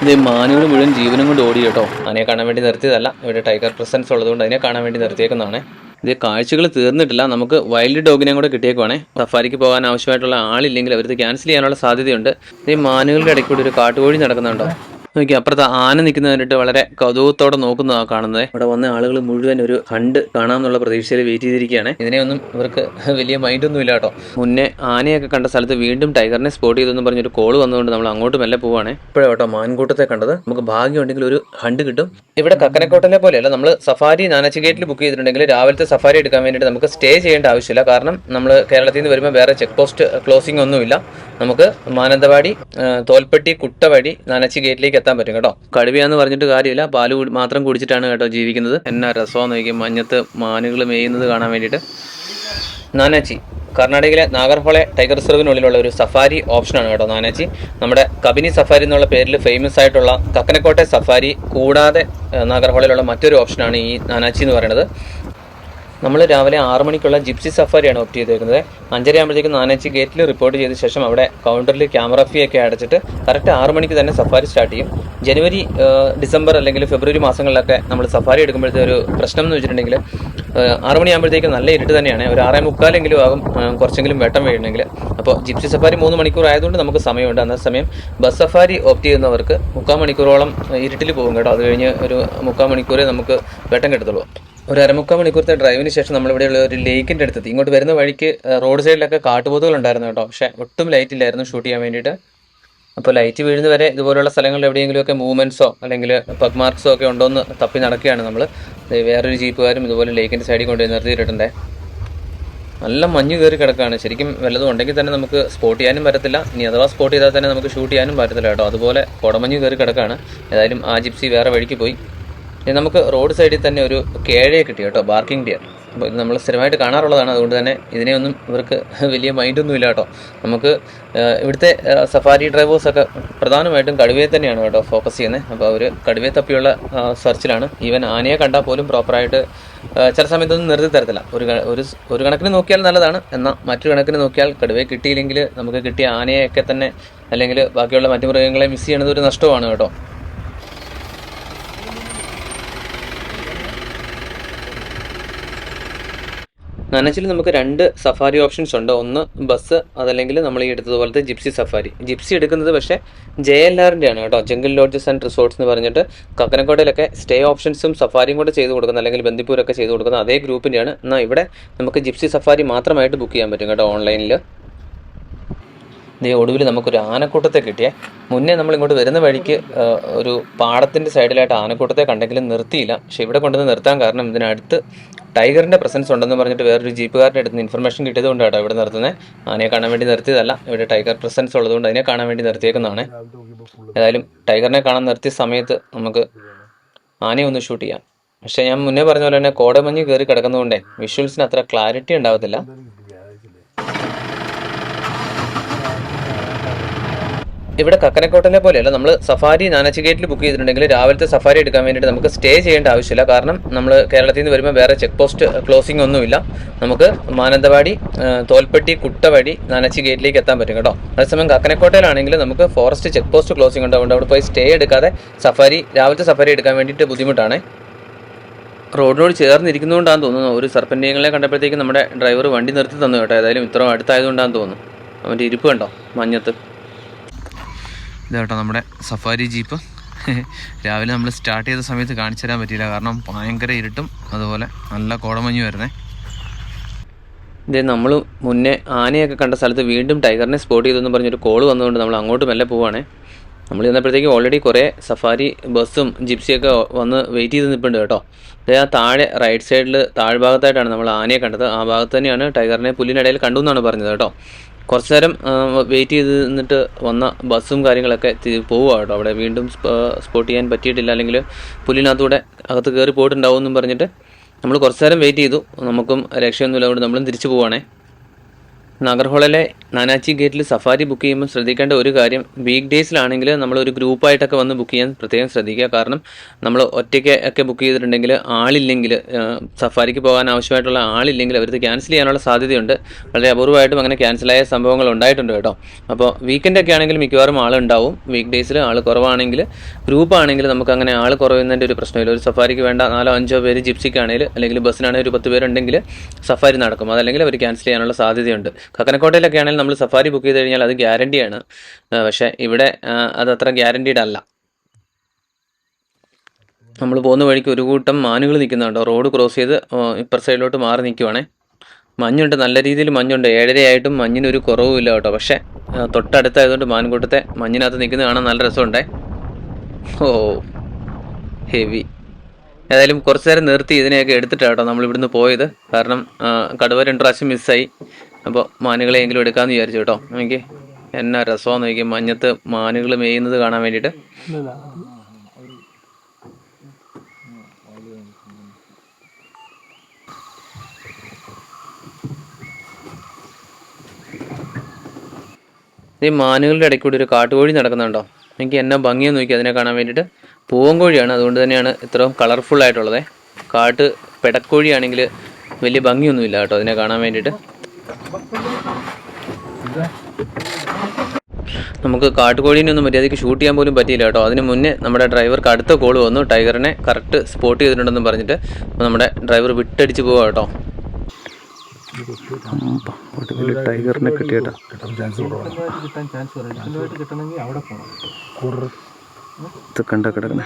ഇത് മാനുകൾ മുഴുവൻ ജീവനും കൊണ്ട് ഓടി കേട്ടോ. അതിനെ കാണാൻ വേണ്ടി നിർത്തിയതല്ല, ഇവിടെ ടൈഗർ പ്രസൻസ് ഉള്ളതുകൊണ്ട് അതിനെ കാണാൻ വേണ്ടി നിർത്തിയേക്കുന്നതാണ്. ഇത് കാഴ്ചകൾ തീർന്നിട്ടില്ല, നമുക്ക് വൈൽഡ് ഡോഗിനെ കൂടെ കിട്ടിയേക്കുവാണേ. സഫാരിക്ക് പോകാൻ ആവശ്യമായിട്ടുള്ള ആളില്ലെങ്കിൽ അവരത് ക്യാൻസൽ ചെയ്യാനുള്ള സാധ്യതയുണ്ട്. ഈ മാനുകളുടെ ഇടയ്ക്ക് കൂടി ഒരു കാട്ടുകോഴി നടക്കുന്നുണ്ടോ നോക്കി. അപ്പുറത്ത് ആന നിൽക്കുന്നത് കണ്ടിട്ട് വളരെ കൗതുകത്തോടെ നോക്കുന്നതാണ് കാണുന്നത്. ഇവിടെ വന്ന ആളുകൾ മുഴുവൻ ഒരു ഹണ്ട് കാണാമെന്നുള്ള പ്രതീക്ഷയിൽ വെയിറ്റ് ചെയ്തിരിക്കുകയാണ്. ഇതിനെയൊന്നും ഇവർക്ക് വലിയ മൈൻഡൊന്നും ഇല്ല കേട്ടോ. മുന്നേ ആനയൊക്കെ കണ്ട സ്ഥലത്ത് വീണ്ടും ടൈഗറിനെ സ്പോട്ട് ചെയ്തെന്ന് പറഞ്ഞൊരു കോള് വന്നതുകൊണ്ട് നമ്മൾ അങ്ങോട്ട് മെല്ലെ പോവാണ്. ഇപ്പോഴേ കേട്ടോ മാൻകൂട്ടത്തെ കണ്ടത്. നമുക്ക് ഭാഗ്യമുണ്ടെങ്കിൽ ഒരു ഹണ്ട് കിട്ടും. ഇവിടെ കക്കനക്കോട്ടലെ പോലെയല്ല, നമ്മൾ സഫാരി നാനാച്ചി ഗേറ്റിൽ ബുക്ക് ചെയ്തിട്ടുണ്ടെങ്കിൽ രാവിലത്തെ സഫാരി എടുക്കാൻ വേണ്ടിയിട്ട് നമുക്ക് സ്റ്റേ ചെയ്യേണ്ട ആവശ്യമില്ല. കാരണം നമ്മൾ കേരളത്തിൽ നിന്ന് വരുമ്പോൾ വേറെ ചെക്ക് പോസ്റ്റ് ക്ലോസിംഗ് ഒന്നുമില്ല. നമുക്ക് മാനന്തവാടി, തോൽപ്പെട്ടി, കുട്ട വഴി നാനാച്ചി ഗേറ്റിലേക്ക് എത്താൻ പറ്റും കേട്ടോ. കടുവയാന്ന് പറഞ്ഞിട്ട് കാര്യമില്ല, പാല് മാത്രം കുടിച്ചിട്ടാണ് കേട്ടോ ജീവിക്കുന്നത്. എന്നാ രസമാണെന്ന് നോക്കി മഞ്ഞത്ത് മാനുകൾ മേയുന്നത് കാണാൻ വേണ്ടിയിട്ട്. നാനാച്ചി കർണാടകയിലെ നാഗർഹോളെ ടൈഗർ റിസർവിനുള്ളിലുള്ള ഒരു സഫാരി ഓപ്ഷനാണ് കേട്ടോ നാനാച്ചി. നമ്മുടെ കബിനി സഫാരി എന്നുള്ള പേരിൽ ഫേമസ് ആയിട്ടുള്ള കക്കനക്കോട്ടെ സഫാരി കൂടാതെ നാഗർഹോളയിലുള്ള മറ്റൊരു ഓപ്ഷനാണ് ഈ നാനാച്ചി എന്ന് പറയുന്നത്. നമ്മൾ രാവിലെ 6 മണിക്കുള്ള ജിപ്സി സഫാരിയാണ് ഓപ്റ്റ് ചെയ്തേക്കുന്നത്. 5:30 ആകുമ്പോഴത്തേക്കും നാനാച്ചി ഗേറ്റിൽ റിപ്പോർട്ട് ചെയ്ത ശേഷം അവിടെ കൗണ്ടറിൽ ക്യാമറ ഫീ ഒക്കെ അടച്ചിട്ട് കറക്റ്റ് 6 മണിക്ക് തന്നെ സഫാരി സ്റ്റാർട്ട് ചെയ്യും. ജനുവരി, ഡിസംബർ അല്ലെങ്കിൽ ഫെബ്രുവരി മാസങ്ങളിലൊക്കെ നമ്മൾ സഫാരി എടുക്കുമ്പോഴത്തെ ഒരു പ്രശ്നം എന്ന് വെച്ചിട്ടുണ്ടെങ്കിൽ 6 മണിയാകുമ്പോഴത്തേക്കും നല്ല ഇരുട്ട് തന്നെയാണ്. ഒരു 6:45 ആകും കുറച്ചെങ്കിലും വെട്ടം വീഴണമെങ്കിൽ. അപ്പോൾ ജിപ്സി സഫാരി 3 മണിക്കൂർ ആയതുകൊണ്ട് നമുക്ക് സമയമുണ്ട്. അന്നേ സമയം ബസ് സഫാരി ഓപ്റ്റ് ചെയ്യുന്നവർക്ക് 3/4 മണിക്കൂറോളം ഇരുട്ടിൽ പോകും കേട്ടോ. അത് കഴിഞ്ഞ് ഒരു 3/4 മണിക്കൂറേ നമുക്ക് വെട്ടം കിട്ടത്തുള്ളൂ. ഒരു 1/4 മണിക്കൂറത്തെ ഡ്രൈവിന് ശേഷം നമ്മളിവിടെയുള്ള ഒരു ലേക്കിൻ്റെ അടുത്തെത്തി. ഇങ്ങോട്ട് വരുന്ന വഴിക്ക് റോഡ് സൈഡിലൊക്കെ കാട്ടുപോത്തുകൾ ഉണ്ടായിരുന്നു കേട്ടോ. പക്ഷേ ഒട്ടും ലൈറ്റ് ഇല്ലായിരുന്നു ഷൂട്ട് ചെയ്യാൻ വേണ്ടിയിട്ട്. അപ്പോൾ ലൈറ്റ് വീഴുന്ന വരെ ഇതുപോലുള്ള സ്ഥലങ്ങളിൽ എവിടെയെങ്കിലുമൊക്കെ മൂവ്മെൻറ്റ്സോ അല്ലെങ്കിൽ പഗ് മാർക്സോ ഒക്കെ ഉണ്ടോ എന്ന് തപ്പി നടക്കുകയാണ് നമ്മൾ. വേറൊരു ജീപ്പുകാരും ഇതുപോലെ ലേക്കിൻ്റെ സൈഡിൽ കൊണ്ടുപോയി നിർത്തിയിട്ടുണ്ട്. നല്ല മഞ്ഞ് കയറി കിടക്കുകയാണ്. ശരിക്കും വല്ലതും ഉണ്ടെങ്കിൽ തന്നെ നമുക്ക് സ്പോട്ട് ചെയ്യാനും പറ്റത്തില്ല. ഇനി അഥവാ സ്പോട്ട് ചെയ്താൽ തന്നെ നമുക്ക് ഷൂട്ട് ചെയ്യാനും പറ്റത്തില്ല കേട്ടോ. അതുപോലെ കുടമഞ്ഞ് കയറി കിടക്കുകയാണ്. ഏതായാലും ആ ജിപ്സി വേറെ വഴിക്ക് പോയി. നമുക്ക് റോഡ് സൈഡിൽ തന്നെ ഒരു കേഴയെ കിട്ടി കേട്ടോ, ബാർക്കിംഗ് ഡിയർ. അപ്പോൾ ഇത് നമ്മൾ സ്ഥിരമായിട്ട് കാണാറുള്ളതാണ്. അതുകൊണ്ട് തന്നെ ഇതിനെയൊന്നും ഇവർക്ക് വലിയ മൈൻഡൊന്നും ഇല്ല കേട്ടോ. നമുക്ക് ഇവിടുത്തെ സഫാരി ഡ്രൈവേഴ്സൊക്കെ പ്രധാനമായിട്ടും കടുവയെ തന്നെയാണ് കേട്ടോ ഫോക്കസ് ചെയ്യുന്നത്. അപ്പോൾ അവർ കടുവയെ തപ്പിയുള്ള സെർച്ചിലാണ്. ഈവൻ ആനയെ കണ്ടാൽ പോലും പ്രോപ്പറായിട്ട് ചില സമയത്തൊന്നും നിർത്തി തരത്തില്ല. ഒരു കണക്കിന് നോക്കിയാൽ നല്ലതാണ്. എന്നാൽ മറ്റൊരു കണക്കിന് നോക്കിയാൽ കടുവയെ കിട്ടിയില്ലെങ്കിൽ നമുക്ക് കിട്ടിയ ആനയെയൊക്കെ തന്നെ അല്ലെങ്കിൽ ബാക്കിയുള്ള മറ്റു മൃഗങ്ങളെ മിസ് ചെയ്യണത് ഒരു നഷ്ടമാണ് കേട്ടോ. നാനാച്ചിൽ നമുക്ക് 2 സഫാരി ഓപ്ഷൻസ് ഉണ്ട്. ഒന്ന് ബസ്, അതല്ലെങ്കിൽ നമ്മൾ ഈ എടുത്തതുപോലത്തെ ജിപ്സി സഫാരി. ജിപ്സി എടുക്കുന്നത് പക്ഷേ JLRൻ്റെ ആണ് കേട്ടോ, ജംഗിൾ ലോഡ്ജസ് ആൻഡ് റിസോർട്ട്സ് എന്ന് പറഞ്ഞിട്ട്. കക്കനക്കോട്ടയിലൊക്കെ സ്റ്റേ ഓപ്ഷൻസും സഫാരിയും കൂടെ ചെയ്ത് കൊടുക്കുന്ന, അല്ലെങ്കിൽ ബന്ദിപ്പൂരൊക്കെ ചെയ്ത് കൊടുക്കുന്ന അതേ ഗ്രൂപ്പിൻ്റെയാണ്. എന്നാൽ ഇവിടെ നമുക്ക് ജിപ്സി സഫാരി മാത്രമായിട്ട് ബുക്ക് ചെയ്യാൻ പറ്റും കേട്ടോ ഓൺലൈനിൽ. ഒടുവിൽ നമുക്കൊരു ആനക്കൂട്ടത്തെ കിട്ടിയേ. മുന്നേ നമ്മളിങ്ങോട്ട് വരുന്ന വഴിക്ക് ഒരു പാടത്തിൻ്റെ സൈഡിലായിട്ട് ആനക്കൂട്ടത്തെ കണ്ടെങ്കിലും നിർത്തിയില്ല. പക്ഷേ ഇവിടെ കൊണ്ടുവന്ന് നിർത്താൻ കാരണം ഇതിനടുത്ത് ടൈഗറിൻ്റെ പ്രസൻസ് ഉണ്ടെന്ന് പറഞ്ഞിട്ട് വേറൊരു ജീപ്പുകാരുടെ അടുത്ത് നിന്ന് ഇൻഫർമേഷൻ കിട്ടിയതുകൊണ്ട് കേട്ടോ ഇവിടെ നിർത്തുന്നത്. ആനയെ കാണാൻ വേണ്ടി നിർത്തിയതല്ല, ഇവിടെ ടൈഗർ പ്രസൻസ് ഉള്ളതുകൊണ്ട് അതിനെ കാണാൻ വേണ്ടി നിർത്തിയേക്കുന്നതാണ്. ഏതായാലും ടൈഗറിനെ കാണാൻ നിർത്തിയ സമയത്ത് നമുക്ക് ആനയെ ഒന്ന് ഷൂട്ട് ചെയ്യാം. പക്ഷേ ഞാൻ മുന്നേ പറഞ്ഞ പോലെ തന്നെ കോടമഞ്ഞ് കയറി കിടക്കുന്നതുകൊണ്ടേ വിഷ്വൽസിന് അത്ര ക്ലാരിറ്റി ഉണ്ടാവത്തില്ല. ഇവിടെ കക്കനക്കോട്ടലെ പോലെയല്ല, നമ്മൾ സഫാരി നാനാച്ചി ഗേറ്റിൽ ബുക്ക് ചെയ്തിട്ടുണ്ടെങ്കിൽ രാവിലത്തെ സഫാരി എടുക്കാൻ വേണ്ടിയിട്ട് നമുക്ക് സ്റ്റേ ചെയ്യേണ്ട ആവശ്യമില്ല. കാരണം നമ്മൾ കേരളത്തിൽ നിന്ന് വരുമ്പോൾ വേറെ ചെക്ക് പോസ്റ്റ് ക്ലോസിംഗ് ഒന്നുമില്ല. നമുക്ക് മാനന്തവാടി, തോൽപ്പെട്ടി, കുട്ട വഴി നാനാച്ചി ഗേറ്റിലേക്ക് എത്താൻ പറ്റും കേട്ടോ. അതേസമയം കക്കനക്കോട്ടയിലാണെങ്കിൽ നമുക്ക് ഫോറസ്റ്റ് ചെക്ക് പോസ്റ്റ് ക്ലോസിംഗ് ഉണ്ടാവുകൊണ്ട് അവിടെ പോയി സ്റ്റേ എടുക്കാതെ രാവിലത്തെ സഫാരി എടുക്കാൻ വേണ്ടിയിട്ട് ബുദ്ധിമുട്ടാണ്. റോഡിനോട് ചേർന്നിരിക്കുന്നതുകൊണ്ടാണെന്ന് തോന്നുന്നു. ഒരു സർപ്പന്റിയങ്ങളെ കണ്ടപ്പോഴത്തേക്കും നമ്മുടെ ഡ്രൈവർ വണ്ടി നിർത്തി തന്നു കേട്ടോ. ഏതായാലും ഇത്ര അടുത്തായതുകൊണ്ടാണെന്ന് തോന്നുന്നു. അവൻ്റെ ഇരിപ്പ് കണ്ടോ മഞ്ഞത്ത്. ഇതാട്ടോ നമ്മുടെ സഫാരി ജീപ്പ്. രാവിലെ നമ്മൾ സ്റ്റാർട്ട് ചെയ്ത സമയത്ത് കാണിച്ചു തരാൻ പറ്റിയില്ല, കാരണം ഭയങ്കര ഇരുട്ടും അതുപോലെ നല്ല കോടമഞ്ഞും വരുന്നേ. ഇതേ നമ്മൾ മുന്നേ ആനയൊക്കെ കണ്ട സ്ഥലത്ത് വീണ്ടും ടൈഗറിനെ സ്പോട്ട് ചെയ്തെന്ന് പറഞ്ഞൊരു കോള് വന്നതുകൊണ്ട് നമ്മൾ അങ്ങോട്ട് മെല്ലെ പോവാണേ. നമ്മൾ ചെന്നപ്പോഴത്തേക്കും ഓൾറെഡി കുറേ സഫാരി ബസ്സും ജിപ്സിയൊക്കെ വന്ന് വെയിറ്റ് ചെയ്ത് നിൽപ്പുണ്ട് കേട്ടോ. അതേ ആ താഴെ റൈറ്റ് സൈഡിൽ താഴ്ഭാഗത്തായിട്ടാണ് നമ്മൾ ആനയെ കണ്ടത്. ആ ഭാഗത്ത് തന്നെയാണ് ടൈഗറിനെ പുല്ലിനിടയിൽ കണ്ടു എന്നാണ് പറഞ്ഞത് കേട്ടോ. കുറച്ച് നേരം വെയിറ്റ് ചെയ്ത് നിന്നിട്ട് വന്ന ബസ്സും കാര്യങ്ങളൊക്കെ പോവുക കേട്ടോ. അവിടെ വീണ്ടും സ്പോട്ട് ചെയ്യാൻ പറ്റിയിട്ടില്ല, അല്ലെങ്കിൽ പുല്ലിനകത്തൂടെ അകത്ത് കയറി പോയിട്ടുണ്ടാവും എന്നും പറഞ്ഞിട്ട് നമ്മൾ കുറച്ച് നേരം വെയിറ്റ് ചെയ്തു. നമുക്കും രക്ഷയൊന്നുമില്ല, അതുകൊണ്ട് നമ്മളും തിരിച്ചു പോവുകയാണേ. നാഗർഹോളിലെ നാനാച്ചി ഗേറ്റിൽ സഫാരി ബുക്ക് ചെയ്യുമ്പോൾ ശ്രദ്ധിക്കേണ്ട ഒരു കാര്യം, വീക്ക് ഡേയ്സിലാണെങ്കിൽ നമ്മളൊരു ഗ്രൂപ്പായിട്ടൊക്കെ വന്ന് ബുക്ക് ചെയ്യാൻ പ്രത്യേകം ശ്രദ്ധിക്കുക. കാരണം നമ്മൾ ഒറ്റയ്ക്ക് ഒക്കെ ബുക്ക് ചെയ്തിട്ടുണ്ടെങ്കിൽ ആളില്ലെങ്കിൽ, സഫാരിക്ക് പോകാൻ ആവശ്യമായിട്ടുള്ള ആളില്ലെങ്കിൽ അവർക്ക് ക്യാൻസൽ ചെയ്യാനുള്ള സാധ്യതയുണ്ട്. വളരെ അപൂർവമായിട്ടും അങ്ങനെ ക്യാൻസലായ സംഭവങ്ങൾ ഉണ്ടായിട്ടുണ്ട് കേട്ടോ. അപ്പോൾ വീക്കെൻഡൊക്കെ ആണെങ്കിൽ മിക്കവാറും ആളുണ്ടാവും. വീക്ക് ഡേയ്സിൽ ആൾ കുറവാണെങ്കിൽ, ഗ്രൂപ്പാണെങ്കിൽ നമുക്ക് അങ്ങനെ ആൾ കുറയുന്നതിൻ്റെ ഒരു പ്രശ്നമില്ല. ഒരു സഫാരിക്ക് വേണ്ട 4-5 പേര് ജിപ്സിക്കാണെങ്കിൽ അല്ലെങ്കിൽ ബസ്സിനാണെങ്കിൽ ഒരു 10 പേരുണ്ടെങ്കിൽ സഫാരി നടക്കും. അതല്ലെങ്കിൽ അവർ ക്യാൻസൽ ചെയ്യാനുള്ള സാധ്യതയുണ്ട്. കക്കനക്കോട്ടയിലൊക്കെ ആണെങ്കിൽ നമ്മൾ സഫാരി ബുക്ക് ചെയ്ത് കഴിഞ്ഞാൽ അത് ഗ്യാരണ്ടിയാണ്. പക്ഷേ ഇവിടെ അതത്ര ഗ്യാരണ്ടീഡ് അല്ല. നമ്മൾ പോകുന്ന വഴിക്ക് ഒരു കൂട്ടം മാനുകൾ നിൽക്കുന്നുണ്ടോ, റോഡ് ക്രോസ് ചെയ്ത് ഇപ്പർ സൈഡിലോട്ട് മാറി നിൽക്കുവാണേ. മഞ്ഞുണ്ട്, നല്ല രീതിയിൽ മഞ്ഞുണ്ട്. 7:30 ആയിട്ടും മഞ്ഞിനൊരു കുറവുമില്ല കേട്ടോ. പക്ഷേ തൊട്ടടുത്തായതുകൊണ്ട് മാൻകൂട്ടത്തെ മഞ്ഞിനകത്ത് നിൽക്കുന്നത് കാണാൻ നല്ല രസമുണ്ടേ. ഓ ഹെവി. ഏതായാലും കുറച്ച് നേരം നിർത്തി ഇതിനെയൊക്കെ എടുത്തിട്ടാണ് കേട്ടോ നമ്മളിവിടുന്ന് പോയത്. കാരണം കടുവ 2 പ്രാവശ്യം മിസ്സായി. അപ്പോൾ മാനുകളെയെങ്കിലും എടുക്കാമെന്ന് വിചാരിച്ചു കേട്ടോ. എനിക്ക് എന്നാ രസമാണെന്ന് നോക്കി മഞ്ഞത്ത് മാനുകൾ മേയുന്നത് കാണാൻ വേണ്ടിയിട്ട്. ഈ മാനുകളുടെ ഇടയ്ക്ക് കൂടി ഒരു കാട്ടുകോഴി നടക്കുന്നുണ്ടോ, എനിക്ക് എന്നാ ഭംഗിയെന്ന് നോക്കി അതിനെ കാണാൻ വേണ്ടിയിട്ട്. പൂവൻകോഴിയാണ്, അതുകൊണ്ട് തന്നെയാണ് ഇത്രയും കളർഫുൾ ആയിട്ടുള്ളത്. കാട്ട് പെടക്കോഴിയാണെങ്കിൽ വലിയ ഭംഗിയൊന്നുമില്ല കേട്ടോ അതിനെ കാണാൻ വേണ്ടിയിട്ട്. നമുക്ക് കാട്ടുകോഴീനൊന്നും മര്യാദയ്ക്ക് ഷൂട്ട് ചെയ്യാൻ പോലും പറ്റിയില്ല കേട്ടോ. അതിന് മുന്നേ നമ്മുടെ ഡ്രൈവർക്ക് അടുത്ത കോൾ വന്നു, ടൈഗറിനെ കറക്റ്റ് സ്പോട്ട് ചെയ്തിട്ടുണ്ടെന്ന് പറഞ്ഞിട്ട്. അപ്പോൾ നമ്മുടെ ഡ്രൈവർ വിട്ടടിച്ച് പോവാം കേട്ടോ. ടൈഗറിനെ കിട്ടിയേട്ടാ. കണ്ട കിടക്കണേ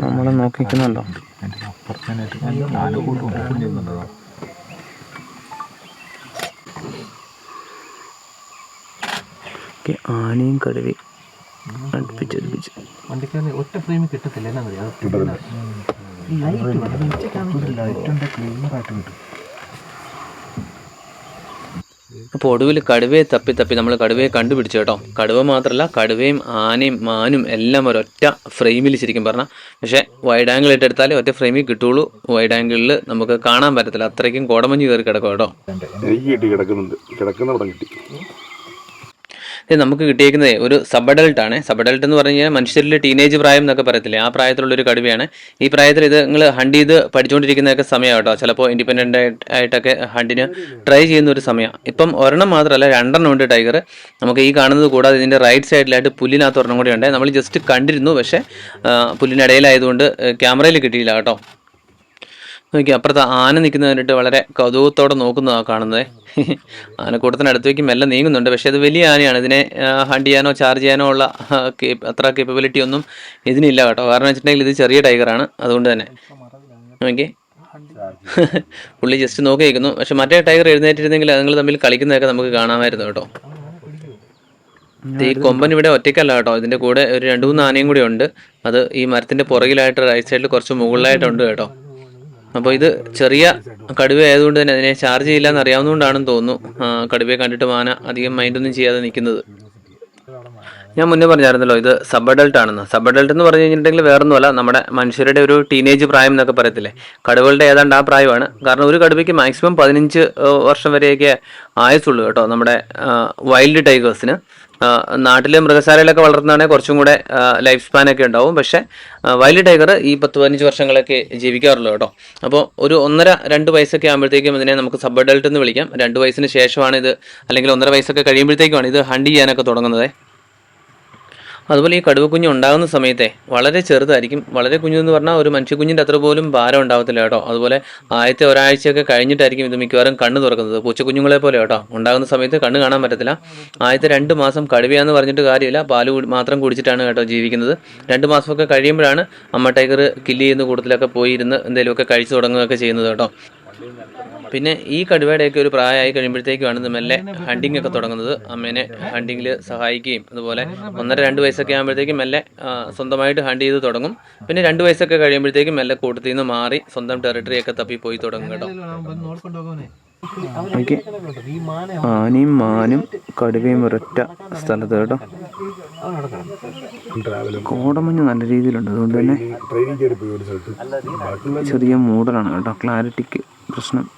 നമ്മളെ നോക്കിക്കുന്നുണ്ടോ. ആനയും കടുവയും അടുപ്പിച്ചടുപ്പിച്ച് ഒറ്റ ഫ്രെയിമിൽ കിട്ടത്തില്ല. അപ്പോൾ ഒടുവിൽ കടുവയെ തപ്പി നമ്മൾ കടുവയെ കണ്ടുപിടിച്ചു കേട്ടോ. കടുവ മാത്രമല്ല, കടുവയും ആനയും മാനും എല്ലാം ഒരൊറ്റ ഫ്രെയിമിൽ ശരിക്കും പറഞ്ഞാൽ. പക്ഷേ വൈഡ് ആംഗിൾ ഇട്ടെടുത്താലേ ഒറ്റ ഫ്രെയിമിൽ കിട്ടുള്ളൂ. വൈഡ് ആംഗിളിൽ നമുക്ക് കാണാൻ പറ്റത്തില്ല, അത്രയ്ക്കും കോടമഞ്ഞ് കയറി കിടക്കും കേട്ടോ. നമുക്ക് കിട്ടിയേക്കുന്നത് ഒരു സബഡൽട്ടാണ്. സബഡൽട്ട് എന്ന് പറഞ്ഞു കഴിഞ്ഞാൽ മനുഷ്യരിൽ ടീനേജ് പ്രായം എന്നൊക്കെ പറയത്തില്ലേ, ആ പ്രായത്തിലുള്ളൊരു കടുവയാണ്. ഈ പ്രായത്തിൽ ഇത് നിങ്ങൾ ഹണ്ട് ചെയ്ത് പഠിച്ചുകൊണ്ടിരിക്കുന്നതൊക്കെ സമയം കേട്ടോ. ചിലപ്പോൾ ഇൻഡിപെൻഡൻ്റ് ആയിട്ടൊക്കെ ഹണ്ടിന് ട്രൈ ചെയ്യുന്ന ഒരു സമയം. ഇപ്പം ഒരെണ്ണം മാത്രമല്ല, 2 ഉണ്ട് ടൈഗർ. നമുക്ക് ഈ കാണുന്നത് കൂടാതെ ഇതിൻ്റെ റൈറ്റ് സൈഡിലായിട്ട് പുല്ലിനകത്ത് ഒരെണ്ണം കൂടി ഉണ്ട്. നമ്മൾ ജസ്റ്റ് കണ്ടിരുന്നു, പക്ഷേ പുല്ലിനിടയിലായതുകൊണ്ട് ക്യാമറയിൽ കിട്ടിയില്ല കേട്ടോ. നോക്കി അപ്പുറത്ത് ആന നിൽക്കുന്നത് കണ്ടിട്ട് വളരെ കൗതുകത്തോടെ നോക്കുന്നതാണ് കാണുന്നത്. ആനക്കൂട്ടത്തിനടുത്തേക്ക് മെല്ലെ നീങ്ങുന്നുണ്ട്. പക്ഷേ അത് വലിയ ആനയാണ്, ഇതിനെ ഹണ്ട് ചെയ്യാനോ ചാർജ് ചെയ്യാനോ ഉള്ള അത്ര കേപ്പബിലിറ്റി ഒന്നും ഇതിനില്ല കേട്ടോ. കാരണം വെച്ചിട്ടുണ്ടെങ്കിൽ ഇത് ചെറിയ ടൈഗറാണ്, അതുകൊണ്ട് തന്നെ. നോക്കി പുള്ളി ജസ്റ്റ് നോക്കി നിൽക്കുന്നു. പക്ഷെ മറ്റേ ടൈഗർ എഴുന്നേറ്റിരുന്നെങ്കിൽ അതുങ്ങൾ തമ്മിൽ കളിക്കുന്നതൊക്കെ നമുക്ക് കാണാമായിരുന്നു കേട്ടോ. ഈ കൊമ്പൻ ഇവിടെ ഒറ്റയ്ക്കല്ല കേട്ടോ, ഇതിൻ്റെ കൂടെ ഒരു 2-3 ആനയും കൂടി ഉണ്ട്. അത് ഈ മരത്തിൻ്റെ പുറകിലായിട്ട് റൈറ്റ് സൈഡിൽ കുറച്ച് മുകളിലായിട്ടുണ്ട് കേട്ടോ. അപ്പോൾ ഇത് ചെറിയ കടുവ ആയതുകൊണ്ട് തന്നെ അതിനെ ചാർജ് ചെയ്യില്ല എന്ന് അറിയാവുന്നതുകൊണ്ടാണെന്ന് തോന്നുന്നു കടുവയെ കണ്ടിട്ട് ആന അധികം മൈൻഡൊന്നും ചെയ്യാതെ നിൽക്കുന്നത്. ഞാൻ മുന്നേ പറഞ്ഞായിരുന്നല്ലോ ഇത് സബഡൽട്ട് ആണെന്ന്. സബഡൽട്ട് എന്ന് പറഞ്ഞു കഴിഞ്ഞിട്ടുണ്ടെങ്കിൽ വേറൊന്നുമല്ല, നമ്മുടെ മനുഷ്യരുടെ ഒരു ടീനേജ് പ്രായം എന്നൊക്കെ പറയത്തില്ലേ, കടുവകളുടെ ഏതാണ്ട് ആ പ്രായമാണ്. കാരണം ഒരു കടുവയ്ക്ക് മാക്സിമം 15 വർഷം വരെയൊക്കെ ആയുസുള്ളൂ കേട്ടോ നമ്മുടെ വൈൽഡ് ടൈഗേഴ്സിന്. നാട്ടിലെ മൃഗശാലയിലൊക്കെ വളർത്തുന്നതാണെങ്കിൽ കുറച്ചും കൂടെ ലൈഫ് സ്പാനൊക്കെ ഉണ്ടാവും. പക്ഷേ വൈൽഡ് ടൈഗർ ഈ 10-15 വർഷങ്ങളൊക്കെ ജീവിക്കാറുള്ളൂ കേട്ടോ. അപ്പോൾ ഒരു 1.5-2 വയസ്സൊക്കെ ആകുമ്പോഴത്തേക്കും ഇതിനെ നമുക്ക് സബഡൽട്ട് എന്ന് വിളിക്കാം. 2 വയസ്സിന് ശേഷമാണ് ഇത്, അല്ലെങ്കിൽ 1.5 വയസ്സൊക്കെ കഴിയുമ്പോഴത്തേക്കുമാണ് ഇത് ഹണ്ട് ചെയ്യാനൊക്കെ തുടങ്ങുന്നത്. അതുപോലെ ഈ കടുവക്കുഞ്ഞ് ഉണ്ടാകുന്ന സമയത്തെ വളരെ ചെറുതായിരിക്കും. വളരെ കുഞ്ഞെന്ന് പറഞ്ഞാൽ ഒരു മനുഷ്യക്കുഞ്ഞിൻ്റെ അത്ര പോലും ഭാരം ഉണ്ടാകത്തില്ല കേട്ടോ. അതുപോലെ ആദ്യത്തെ ഒരാഴ്ചയൊക്കെ കഴിഞ്ഞിട്ടായിരിക്കും ഇത് മിക്കവാറും കണ്ണ് തുറക്കുന്നത്. പൂച്ചക്കുഞ്ഞുങ്ങളെ പോലെ കേട്ടോ. ഉണ്ടാകുന്ന സമയത്ത് കണ്ണ് കാണാൻ പറ്റത്തില്ല. ആദ്യത്തെ 2 മാസം കടുവയാന്ന് പറഞ്ഞിട്ട് കാര്യമില്ല, പാല് മാത്രം കുടിച്ചിട്ടാണ് കേട്ടോ ജീവിക്കുന്നത്. 2 മാസമൊക്കെ കഴിയുമ്പോഴാണ് അമ്മ ടൈഗർ കില്ല് ചെയ്യുന്ന കൂട്ടത്തിലൊക്കെ പോയിരുന്ന് എന്തെങ്കിലുമൊക്കെ കഴിച്ചു തുടങ്ങുകയൊക്കെ ചെയ്യുന്നത് കേട്ടോ. പിന്നെ ഈ കടുവയുടെയൊക്കെ ഒരു പ്രായമായി കഴിയുമ്പോഴത്തേക്കുമാണ് ഇത് മെല്ലെ ഹണ്ടിങ് ഒക്കെ തുടങ്ങുന്നത്. അമ്മേനെ ഹണ്ടിങ്ങിൽ സഹായിക്കുകയും അതുപോലെ 1.5-2 വയസ്സൊക്കെ ആകുമ്പോഴത്തേക്കും മെല്ലെ സ്വന്തമായിട്ട് ഹണ്ട് ചെയ്ത് തുടങ്ങും. പിന്നെ 2 വയസ്സൊക്കെ കഴിയുമ്പോഴത്തേക്കും മെല്ലെ കൂട്ടത്തിൽ നിന്ന് മാറി സ്വന്തം ടെറിട്ടറിയൊക്കെ തപ്പി പോയി തുടങ്ങും കേട്ടോ. ഓക്കെ, ആനയും മാനും കടുവയും ഒരൊറ്റ സ്ഥലത്ത് കേട്ടോ. കോടമഞ്ഞ് നല്ല രീതിയിലുണ്ട്, അതുകൊണ്ട് തന്നെ ചെറിയ മൂടലാണ് കേട്ടോ, ക്ലാരിറ്റിക്ക് പ്രശ്നം.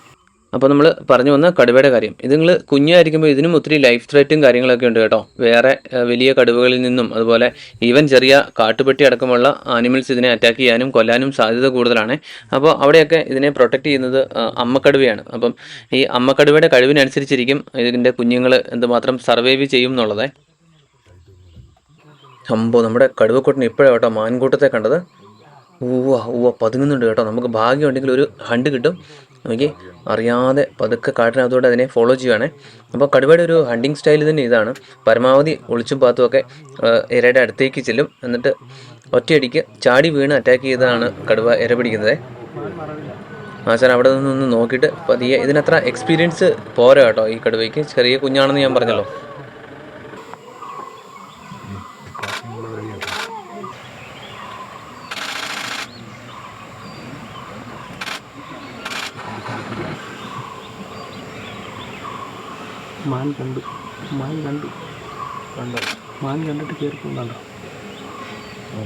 അപ്പോൾ നമ്മൾ പറഞ്ഞു വന്ന കടുവയുടെ കാര്യം, ഇത് നിങ്ങൾ കുഞ്ഞായിരിക്കുമ്പോൾ ഇതിനും ഒത്തിരി ലൈഫ് ത്രെറ്റും കാര്യങ്ങളൊക്കെ ഉണ്ട് കേട്ടോ. വേറെ വലിയ കടുവകളിൽ നിന്നും അതുപോലെ ഈവൻ ചെറിയ കാട്ടുപട്ടി അടക്കമുള്ള ആനിമൽസ് ഇതിനെ അറ്റാക്ക് ചെയ്യാനും കൊല്ലാനും സാധ്യത കൂടുതലാണ്. അപ്പോൾ അവിടെയൊക്കെ ഇതിനെ പ്രൊട്ടക്റ്റ് ചെയ്യുന്നത് അമ്മക്കടുവയാണ്. അപ്പം ഈ അമ്മക്കടുവയുടെ കഴിവിനനുസരിച്ചിരിക്കും ഇതിൻ്റെ കുഞ്ഞുങ്ങൾ എന്തുമാത്രം സർവൈവ് ചെയ്യും എന്നുള്ളത്. നമ്മുടെ കടുവക്കൂട്ടിന് ഇപ്പോഴാണ് കേട്ടോ മാൻകൂട്ടത്തെ കണ്ടത്. പതുങ്ങുന്നുണ്ട് കേട്ടോ. നമുക്ക് ഭാഗ്യമുണ്ടെങ്കിൽ ഒരു ഹണ്ട് കിട്ടും. നമുക്ക് അറിയാതെ പതുക്കെ കാട്ടിനകത്തോടെ അതിനെ ഫോളോ ചെയ്യുവാണേ. അപ്പോൾ കടുവയുടെ ഒരു ഹണ്ടിങ് സ്റ്റൈൽ തന്നെ ഇതാണ്. പരമാവധി ഒളിച്ചും പാത്തുമൊക്കെ ഇരയുടെ അടുത്തേക്ക് ചെല്ലും, എന്നിട്ട് ഒറ്റയടിക്ക് ചാടി വീണ് അറ്റാക്ക് ചെയ്താണ് കടുവ ഇര പിടിക്കുന്നത്. ആശാൻ അവിടെ നിന്നൊന്ന് നോക്കിയിട്ട് പതിയെ, ഇതിനത്ര എക്സ്പീരിയൻസ് പോരാ കേട്ടോ ഈ കടുവയ്ക്ക്, ചെറിയ കുഞ്ഞാണെന്ന് ഞാൻ പറഞ്ഞല്ലോ. മാൻ കണ്ടിട്ട് കയറിക്കൊണ്ടോ.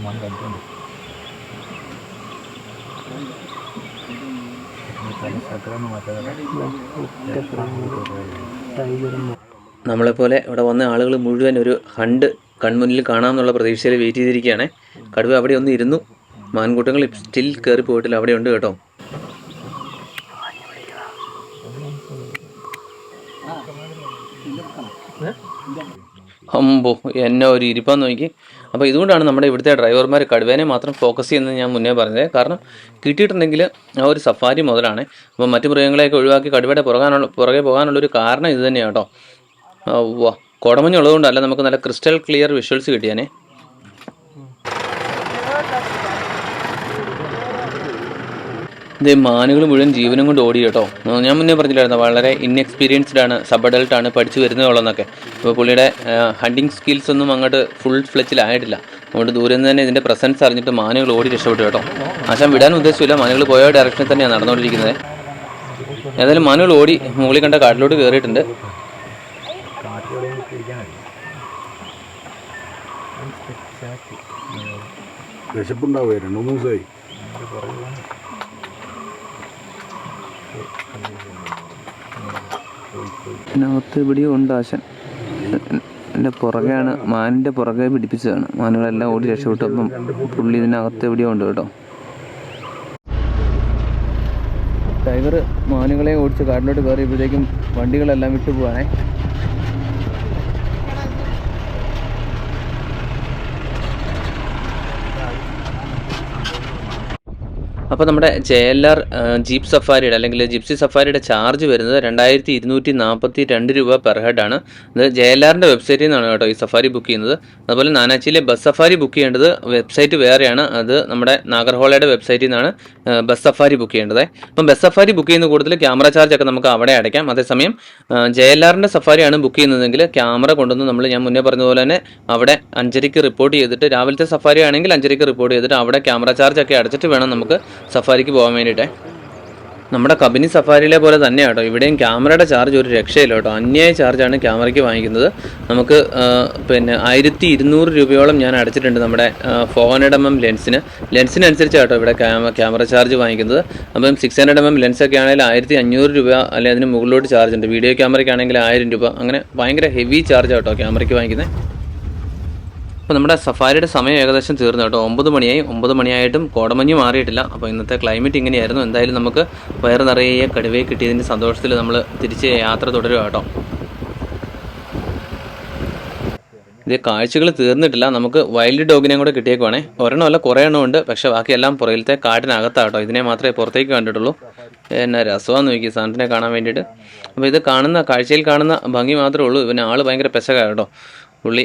മാൻ കണ്ടുണ്ട്. നമ്മളെപ്പോലെ ഇവിടെ വന്ന ആളുകൾ മുഴുവൻ ഒരു ഹണ്ട് കൺമുന്നിൽ കാണാമെന്നുള്ള പ്രതീക്ഷയിൽ വെയിറ്റ് ചെയ്തിരിക്കുകയാണ്. കടുവ അവിടെ ഒന്ന് ഇരുന്നു, മാൻകൂട്ടങ്ങൾ സ്റ്റിൽ കയറി പോയിട്ടില്ല, അവിടെ ഉണ്ട് കേട്ടോ. എന്നെ ഒരു ഇരിപ്പാന്ന് നോക്കി. അപ്പോൾ ഇതുകൊണ്ടാണ് നമ്മുടെ ഇവിടുത്തെ ഡ്രൈവർമാർ കടുവേനെ മാത്രം ഫോക്കസ് ചെയ്യുന്നത് ഞാൻ മുന്നേ പറഞ്ഞത്. കാരണം കിട്ടിയിട്ടുണ്ടെങ്കിൽ ആ ഒരു സഫാരി മുതലാണ്. അപ്പോൾ മറ്റു മൃഗങ്ങളെയൊക്കെ ഒഴിവാക്കി കടുവയുടെ പുറകെ പോകാനുള്ളൊരു കാരണം ഇത് തന്നെയാണ് കേട്ടോ. കുടമഞ്ഞുള്ളതുകൊണ്ടല്ല, നമുക്ക് നല്ല ക്രിസ്റ്റൽ ക്ലിയർ വിഷ്വൽസ് കിട്ടിയാനേ. ഇത് മാനുകൾ മുഴുവൻ ജീവനും കൊണ്ട് ഓടി കേട്ടോ. ഞാൻ മുന്നേ പറഞ്ഞില്ലായിരുന്നു വളരെ ഇൻഎക്സ്പീരിയൻസ്ഡ് ആണ്, സബ് അഡൾട്ട് ആണ്, പഠിച്ചു വരുന്നതുള്ളതെന്നൊക്കെ. അപ്പോൾ പുള്ളിയുടെ ഹണ്ടിങ് സ്കിൽസ് ഒന്നും അങ്ങോട്ട് ഫുൾ ഫ്ലെച്ചിലായിട്ടില്ല. അതുകൊണ്ട് ദൂരെ നിന്ന് തന്നെ ഇതിൻ്റെ പ്രസൻസ് അറിഞ്ഞിട്ട് മാനുകൾ ഓടി രക്ഷപ്പെട്ടു കേട്ടോ. ആശാൻ വിടാൻ ഉദ്ദേശിച്ചില്ല, മാനുകൾ പോയ ഡയറക്ഷനിൽ തന്നെയാണ് നടന്നുകൊണ്ടിരിക്കുന്നത്. ഏതായാലും മാനുകൾ ഓടി മുകളിൽ കണ്ട കാട്ടിലോട്ട് കയറിയിട്ടുണ്ട്. വിശപ്പുണ്ടാവുക 2-3 ദിവസമായി. ഇതിനകത്ത് എവിടെയോ ഉണ്ട് ആശാൻ. എൻ്റെ പുറകെയാണ്, മാനിൻ്റെ പുറകെ പിടിപ്പിച്ചതാണ്. മാനുകളെല്ലാം ഓടി രക്ഷപ്പെട്ടു. അപ്പം പുള്ളി ഇതിനകത്ത് എവിടെയോ ഉണ്ട് കേട്ടോ. ടൈഗർ മാനുകളെ ഓടിച്ച് കാട്ടിലോട്ട് കയറിയപ്പോഴത്തേക്കും വണ്ടികളെല്ലാം വിട്ടു പോകാനേ. അപ്പോൾ നമ്മുടെ JLR ജീപ്പ് സഫാരിയുടെ അല്ലെങ്കിൽ ജിപ്സി സഫാരിയുടെ ചാർജ് വരുന്നത് 2242 രൂപ പെർ ഹെഡ് ആണ്. ഇത് JLRൻ്റെ വെബ്സൈറ്റിൽ നിന്നാണ് കേട്ടോ ഈ സഫാരി ബുക്ക് ചെയ്യുന്നത്. അതുപോലെ നാനാച്ചിയിലെ ബസ് സഫാരി ബുക്ക് ചെയ്യേണ്ടത് വെബ്സൈറ്റ് വേറെയാണ്. അത് നമ്മുടെ നാഗർഹോളയുടെ വെബ്സൈറ്റിൽ നിന്നാണ് ബസ് സഫാരി ബുക്ക് ചെയ്യേണ്ടത്. അപ്പം ബസ് സഫാരി ബുക്ക് ചെയ്യുന്ന കൂടുതൽ ക്യാമറ ചാർജ് ഒക്കെ നമുക്ക് അവിടെ അടയ്ക്കാം. അതേസമയം JLRൻ്റെ സഫാരിയാണ് ബുക്ക് ചെയ്യുന്നതെങ്കിൽ ക്യാമറ കൊണ്ടുവന്ന് ഞാൻ മുന്നേ പറഞ്ഞതുപോലെ തന്നെ അവിടെ 5:30 റിപ്പോർട്ട് ചെയ്തിട്ട്, രാവിലത്തെ സഫാരി ആണെങ്കിൽ 5:30 റിപ്പോർട്ട് ചെയ്തിട്ട് അവിടെ ക്യാമറ ചാർജ് ഒക്കെ അടച്ചിട്ട് വേണം നമുക്ക് സഫാരിക്ക് പോകാൻ വേണ്ടിയിട്ട്. നമ്മുടെ കബനി സഫാരിയിലെ പോലെ തന്നെ കേട്ടോ ഇവിടെയും ക്യാമറയുടെ ചാർജ് ഒരു രക്ഷയില്ല കേട്ടോ. അന്യായ ചാർജാണ് ക്യാമറയ്ക്ക് വാങ്ങിക്കുന്നത്. നമുക്ക് 1200 രൂപയോളം ഞാൻ അടച്ചിട്ടുണ്ട് നമ്മുടെ 400mm ലെൻസിനനുസരിച്ച് കേട്ടോ ഇവിടെ ക്യാമറ ചാർജ് വാങ്ങിക്കുന്നത്. അപ്പം 600mm ലെൻസൊക്കെ ആണെങ്കിൽ 1500 രൂപ അല്ലെങ്കിൽ അതിന് മുകളിലോട്ട് ചാർജ് ഉണ്ട്. വീഡിയോ ക്യാമറയ്ക്കാണെങ്കിൽ 1000 രൂപ. അങ്ങനെ ഭയങ്കര ഹെവി ചാർജ് കേട്ടോ ക്യാമറയ്ക്ക് വാങ്ങിക്കുന്നത്. അപ്പോൾ നമ്മുടെ സഫാരിയുടെ സമയം ഏകദേശം തീർന്നു കേട്ടോ. 9 മണിയായി. 9 മണിയായിട്ടും കോടമഞ്ഞ് മാറിയിട്ടില്ല. അപ്പോൾ ഇന്നത്തെ ക്ലൈമറ്റ് ഇങ്ങനെയായിരുന്നു. എന്തായാലും നമുക്ക് വയറ് നിറയെ കടുവയെ കിട്ടിയതിൻ്റെ സന്തോഷത്തിൽ നമ്മൾ തിരിച്ച് യാത്ര തുടരുക കേട്ടോ. ഇത് കാഴ്ചകൾ തീർന്നിട്ടില്ല. നമുക്ക് വൈൽഡ് ഡോഗിനെയും കൂടെ കിട്ടിയേക്കുവാണേ. ഒരെണ്ണമല്ല കുറേ എണ്ണം ഉണ്ട്. പക്ഷേ ബാക്കിയെല്ലാം പുറകിലത്തെ കാട്ടിനകത്താണ് കേട്ടോ. ഇതിനെ മാത്രമേ പുറത്തേക്ക് കണ്ടിട്ടുള്ളൂ. എന്നാ രസമാണെന്ന് നോക്കി സാധനത്തിനെ കാണാൻ വേണ്ടിയിട്ട്. അപ്പോൾ ഇത് കാഴ്ചയിൽ കാണുന്ന ഭംഗി മാത്രമേ ഉള്ളൂ. ഇവന് ആൾ ഭയങ്കര പെശക കേട്ടോ. പുള്ളി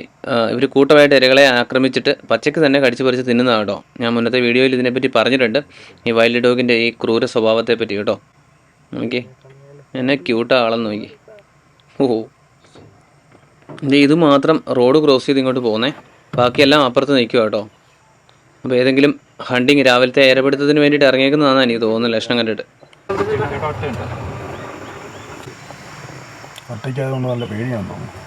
ഇവർ കൂട്ടമായിട്ട് ഇരകളെ ആക്രമിച്ചിട്ട് പച്ചയ്ക്ക് തന്നെ കടിച്ചു പറിച്ച് തിന്നുന്നതാണ് കേട്ടോ. ഞാൻ മുന്നത്തെ വീഡിയോയിൽ ഇതിനെപ്പറ്റി പറഞ്ഞിട്ടുണ്ട്, ഈ വൈൽഡ് ഡോഗിൻ്റെ ഈ ക്രൂര സ്വഭാവത്തെ പറ്റി കേട്ടോ. നോക്കി എന്നെ ക്യൂട്ടാ ആളെന്ന് നോക്കി. ഇത് മാത്രം റോഡ് ക്രോസ് ചെയ്ത് ഇങ്ങോട്ട് പോകുന്നേ, ബാക്കിയെല്ലാം അപ്പുറത്ത് നിൽക്കുക കേട്ടോ. അപ്പോൾ ഏതെങ്കിലും ഹണ്ടിങ് രാവിലത്തെ ഇരപിടുത്തത്തിന് വേണ്ടിയിട്ട് ഇറങ്ങിയേക്കുന്നതാണെന്ന് എനിക്ക് തോന്നുന്നു ലക്ഷണം കണ്ടിട്ട്. ഒറ്റയ്ക്കായതുകൊണ്ട് നല്ല പേടിയാണെന്ന് തോന്നുന്നു.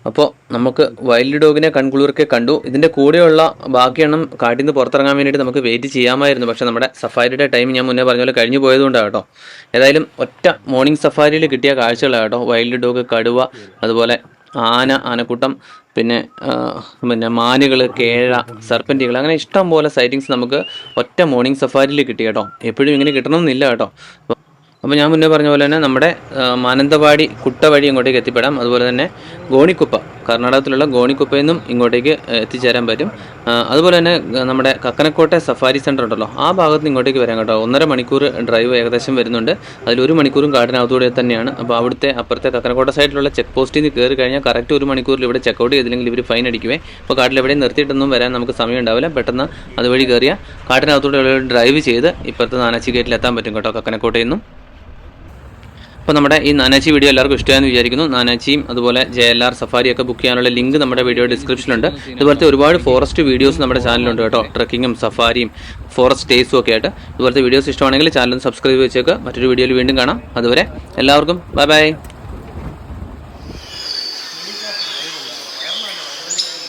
അപ്പോൾ നമുക്ക് വൈൽഡ് ഡോഗിനെ കൺകുളിർക്കെ കണ്ടു. ഇതിൻ്റെ കൂടെയുള്ള ബാക്കിയെണ്ണം കാട്ടിൽ നിന്ന് പുറത്തിറങ്ങാൻ വേണ്ടിയിട്ട് നമുക്ക് വെയിറ്റ് ചെയ്യാമായിരുന്നു. പക്ഷേ നമ്മുടെ സഫാരിയുടെ ടൈം ഞാൻ മുന്നേ പറഞ്ഞ പോലെ കഴിഞ്ഞു പോയതുകൊണ്ടാണ് കേട്ടോ. ഏതായാലും ഒറ്റ മോർണിംഗ് സഫാരിയിൽ കിട്ടിയ കാഴ്ചകളാണ് കേട്ടോ. വൈൽഡ് ഡോഗ്, കടുവ, അതുപോലെ ആനക്കൂട്ടം, പിന്നെ മാനുകൾ, കേഴ, സർപ്പൻറ്റികൾ, അങ്ങനെ ഇഷ്ടം പോലെ സൈറ്റിങ്സ് നമുക്ക് ഒറ്റ മോർണിംഗ് സഫാരിയിൽ കിട്ടി കേട്ടോ. എപ്പോഴും ഇങ്ങനെ കിട്ടണമെന്നില്ല കേട്ടോ. അപ്പോൾ ഞാൻ മുന്നേ പറഞ്ഞ പോലെ തന്നെ നമ്മുടെ മാനന്തവാടി കുട്ട വഴി ഇങ്ങോട്ടേക്ക് എത്തിപ്പെടാം. അതുപോലെ തന്നെ ഗോണിക്കുപ്പ, കർണാടകത്തിലുള്ള ഗോണിക്കുപ്പയിൽ നിന്നും ഇങ്ങോട്ടേക്ക് എത്തിച്ചേരാൻ പറ്റും. അതുപോലെ തന്നെ നമ്മുടെ കക്കനക്കോട്ടെ സഫാരി സെൻറ്റർ ഉണ്ടല്ലോ, ആ ഭാഗത്ത് നിന്ന് ഇങ്ങോട്ടേക്ക് വരാം കേട്ടോ. 1.5 മണിക്കൂർ ഡ്രൈവ് ഏകദേശം വരുന്നുണ്ട്. അതിൽ 1 മണിക്കൂറും കാട്ടിനകത്തൂടെ തന്നെയാണ്. അപ്പോൾ അവിടുത്തെ അപ്പുറത്തെ കക്കനക്കോട്ട സൈഡിലുള്ള ചെക്ക് പോസ്റ്റിൽ നിന്ന് കയറി കഴിഞ്ഞാൽ കറക്റ്റ് 1 മണിക്കൂറിൽ ഇവിടെ ചെക്കൗട്ട് ചെയ്തില്ലെങ്കിൽ ഇവർ ഫൈൻ അടിക്കുവേ. അപ്പോൾ കാട്ടിൽ എവിടെയും നിർത്തിയിട്ടൊന്നും വരാൻ നമുക്ക് സമയം ഉണ്ടാവില്ല. പെട്ടെന്ന് അതുവഴി കയറിയാൽ കാട്ടിനകത്തൂടെ ഡ്രൈവ് ചെയ്ത് ഇപ്പുറത്തെ നാനാച്ചി ഗേറ്റിൽ എത്താൻ പറ്റും കേട്ടോ, കക്കനക്കോട്ടയിൽ നിന്നും. അപ്പോൾ നമ്മുടെ ഈ നാനാച്ചി വീഡിയോ എല്ലാവർക്കും ഇഷ്ടമായെന്ന് വിചാരിക്കുന്നു. നാനാച്ചിയും അതുപോലെ JLR സഫാരിയൊക്കെ ബുക്ക് ചെയ്യാനുള്ള ലിങ്ക് നമ്മുടെ വീഡിയോ ഡിസ്ക്രിപ്ഷനിലുണ്ട്. ഇതുപോലത്തെ ഒരുപാട് ഫോറസ്റ്റ് വീഡിയോസ് നമ്മുടെ ചാനലിലുണ്ട് കേട്ടോ. ട്രക്കിങ്ങും സഫാരിയും ഫോറസ്റ്റ് സ്റ്റേസും ഒക്കെ ആയിട്ട്. ഇതുപോലത്തെ വീഡിയോസ് ഇഷ്ടമാണെങ്കിൽ ചാനൽ സബ്സ്ക്രൈബ് വെച്ചേക്ക്. മറ്റൊരു വീഡിയോയിൽ വീണ്ടും കാണാം. അതുവരെ എല്ലാവർക്കും ബൈ ബൈ.